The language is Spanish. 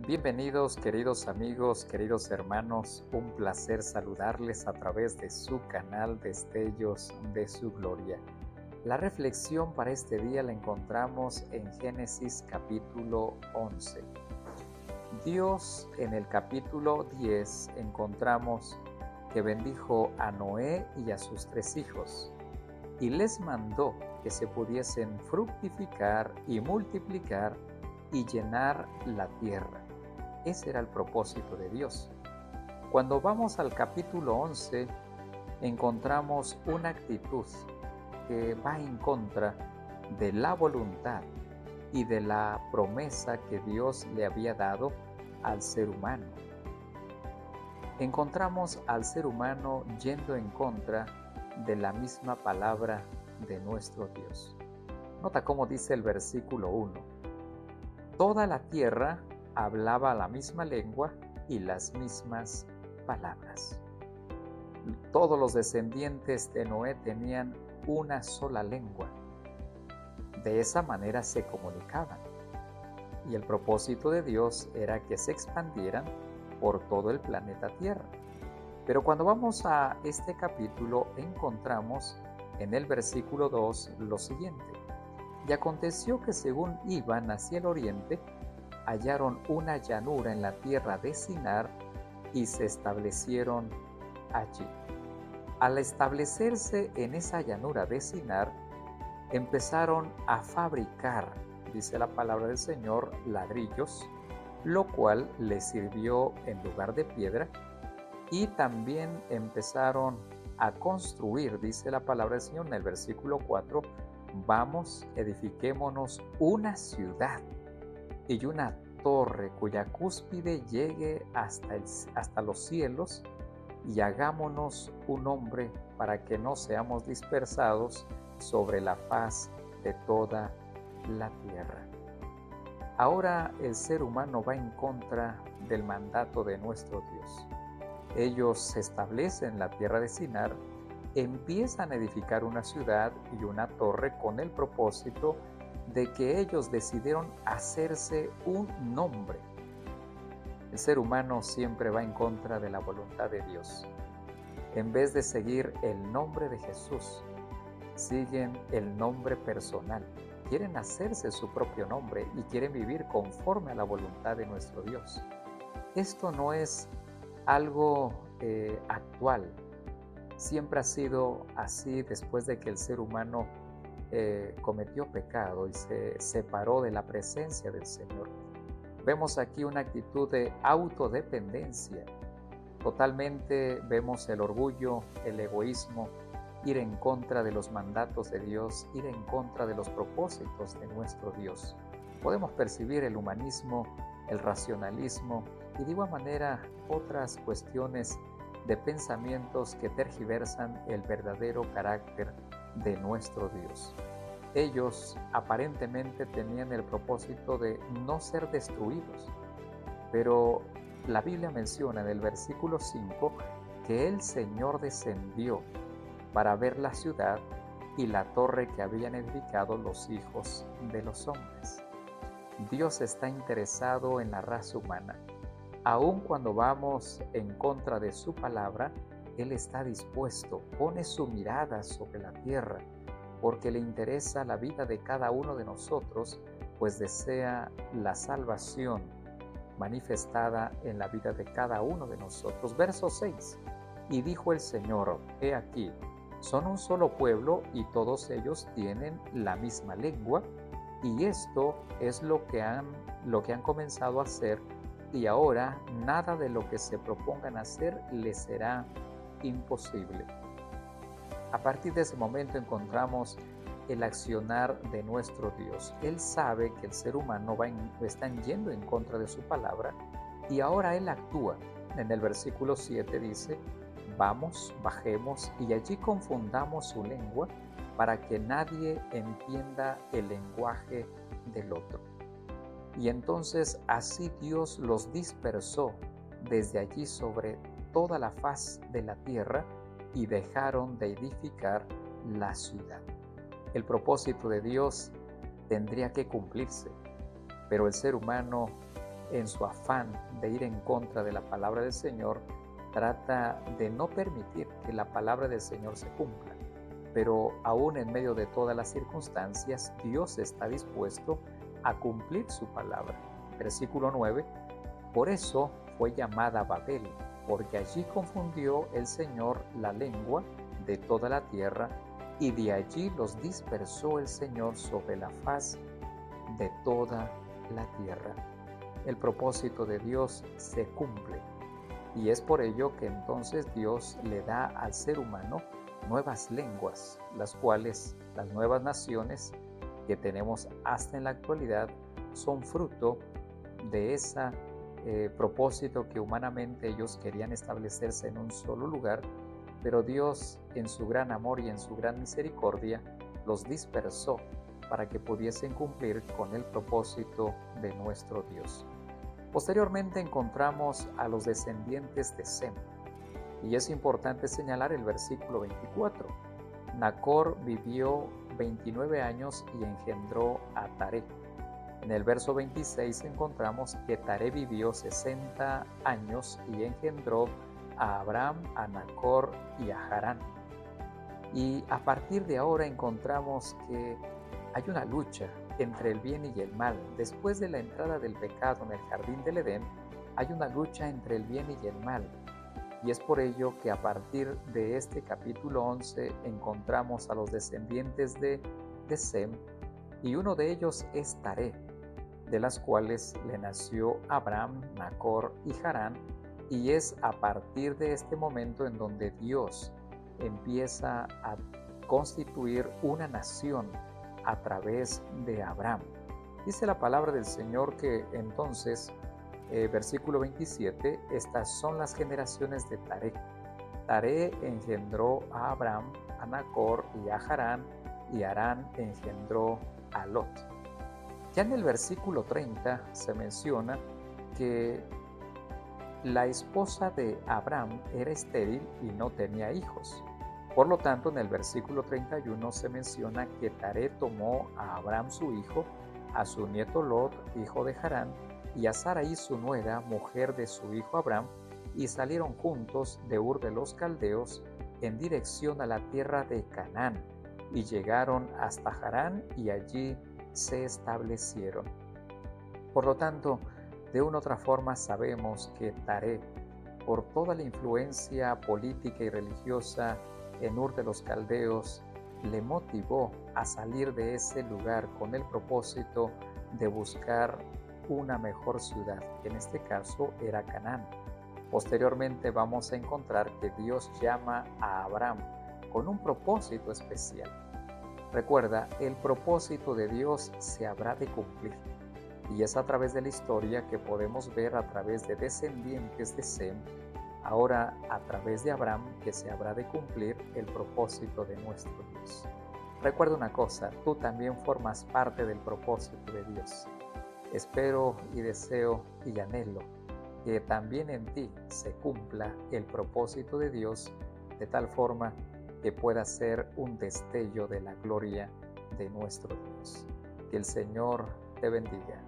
Bienvenidos queridos amigos, queridos hermanos, un placer saludarles a través de su canal Destellos de su Gloria. La reflexión para este día la encontramos en Génesis capítulo 11. Dios en el capítulo 10 encontramos que bendijo a Noé y a sus 3 hijos y les mandó que se pudiesen fructificar y multiplicar y llenar la tierra. Ese era el propósito de Dios. Cuando vamos al capítulo 11, encontramos una actitud que va en contra de la voluntad y de la promesa que Dios le había dado al ser humano. Encontramos al ser humano yendo en contra de la misma palabra de nuestro Dios. Nota cómo dice el versículo 1. Toda la tierra hablaba la misma lengua y las mismas palabras. Todos los descendientes de Noé tenían una sola lengua. De esa manera se comunicaban. Y el propósito de Dios era que se expandieran por todo el planeta Tierra. Pero cuando vamos a este capítulo encontramos en el versículo 2 lo siguiente. Y aconteció que según iban hacia el oriente, hallaron una llanura en la tierra de Sinar y se establecieron allí. Al establecerse en esa llanura de Sinar, empezaron a fabricar, dice la palabra del Señor, ladrillos, lo cual les sirvió en lugar de piedra, y también empezaron a construir, dice la palabra del Señor en el versículo 4, vamos, edifiquémonos una ciudad y una torre cuya cúspide llegue hasta los cielos, y hagámonos un nombre para que no seamos dispersados sobre la faz de toda la tierra. Ahora el ser humano va en contra del mandato de nuestro Dios. Ellos se establecen en la tierra de Sinar, empiezan a edificar una ciudad y una torre con el propósito de que ellos decidieron hacerse un nombre. El ser humano siempre va en contra de la voluntad de Dios. En vez de seguir el nombre de Jesús, siguen el nombre personal. Quieren hacerse su propio nombre y quieren vivir conforme a la voluntad de nuestro Dios. Esto no es algo actual. Siempre ha sido así después de que el ser humano cometió pecado y se separó de la presencia del Señor. Vemos aquí una actitud de autodependencia. Totalmente vemos el orgullo, el egoísmo, ir en contra de los mandatos de Dios, ir en contra de los propósitos de nuestro Dios. Podemos percibir el humanismo, el racionalismo y de igual manera otras cuestiones de pensamientos que tergiversan el verdadero carácter de nuestro Dios. Ellos aparentemente tenían el propósito de no ser destruidos, pero la Biblia menciona en el versículo 5 que el Señor descendió para ver la ciudad y la torre que habían edificado los hijos de los hombres. Dios está interesado en la raza humana. Aun cuando vamos en contra de su palabra, Él está dispuesto, pone su mirada sobre la tierra, porque le interesa la vida de cada uno de nosotros, pues desea la salvación manifestada en la vida de cada uno de nosotros. Verso 6. Y dijo el Señor, he aquí, son un solo pueblo y todos ellos tienen la misma lengua, y esto es lo que han comenzado a hacer, y ahora nada de lo que se propongan hacer les será imposible. A partir de ese momento encontramos el accionar de nuestro Dios. Él sabe que el ser humano están yendo en contra de su palabra y ahora Él actúa. En el versículo 7 dice, vamos, bajemos y allí confundamos su lengua para que nadie entienda el lenguaje del otro. Y entonces así Dios los dispersó desde allí sobre toda la faz de la tierra y dejaron de edificar la ciudad. El propósito de Dios tendría que cumplirse, pero el ser humano en su afán de ir en contra de la palabra del Señor, trata de no permitir que la palabra del Señor se cumpla. Pero aún en medio de todas las circunstancias, Dios está dispuesto a cumplir su palabra. Versículo 9. Por eso fue llamada Babel, porque allí confundió el Señor la lengua de toda la tierra, y de allí los dispersó el Señor sobre la faz de toda la tierra. El propósito de Dios se cumple, y es por ello que entonces Dios le da al ser humano nuevas lenguas, las cuales las nuevas naciones que tenemos hasta en la actualidad son fruto de ese propósito que humanamente ellos querían establecerse en un solo lugar, pero Dios en su gran amor y en su gran misericordia los dispersó para que pudiesen cumplir con el propósito de nuestro Dios. Posteriormente encontramos a los descendientes de Sem, y es importante señalar el versículo 24. Nacor vivió 29 años y engendró a Taré. En el verso 26 encontramos que Taré vivió 60 años y engendró a Abraham, a Nacor y a Harán. Y a partir de ahora encontramos que hay una lucha entre el bien y el mal. Después de la entrada del pecado en el jardín del Edén, hay una lucha entre el bien y el mal. Y es por ello que a partir de este capítulo 11 encontramos a los descendientes de Sem, y uno de ellos es Taré, de las cuales le nació Abraham, Nacor y Harán, y es a partir de este momento en donde Dios empieza a constituir una nación a través de Abraham. Dice la palabra del Señor que entonces, versículo 27, estas son las generaciones de Taré. Taré engendró a Abraham, a Nacor y a Harán, y Harán engendró a Lot. Ya en el versículo 30 se menciona que la esposa de Abraham era estéril y no tenía hijos. Por lo tanto, en el versículo 31 se menciona que Taré tomó a Abraham su hijo, a su nieto Lot, hijo de Harán, y a Sarai su nuera, mujer de su hijo Abraham, y salieron juntos de Ur de los Caldeos en dirección a la tierra de Canaán, y llegaron hasta Harán y allí se establecieron. Por lo tanto, de una u otra forma sabemos que Taré, por toda la influencia política y religiosa en Ur de los Caldeos, le motivó a salir de ese lugar con el propósito de buscar una mejor ciudad, que en este caso era Canaán. Posteriormente vamos a encontrar que Dios llama a Abraham con un propósito especial. Recuerda, el propósito de Dios se habrá de cumplir, y es a través de la historia que podemos ver a través de descendientes de Sem, ahora a través de Abraham, que se habrá de cumplir el propósito de nuestro Dios. Recuerda una cosa, tú también formas parte del propósito de Dios. Espero y deseo y anhelo que también en ti se cumpla el propósito de Dios, de tal forma que pueda ser un destello de la gloria de nuestro Dios. Que el Señor te bendiga.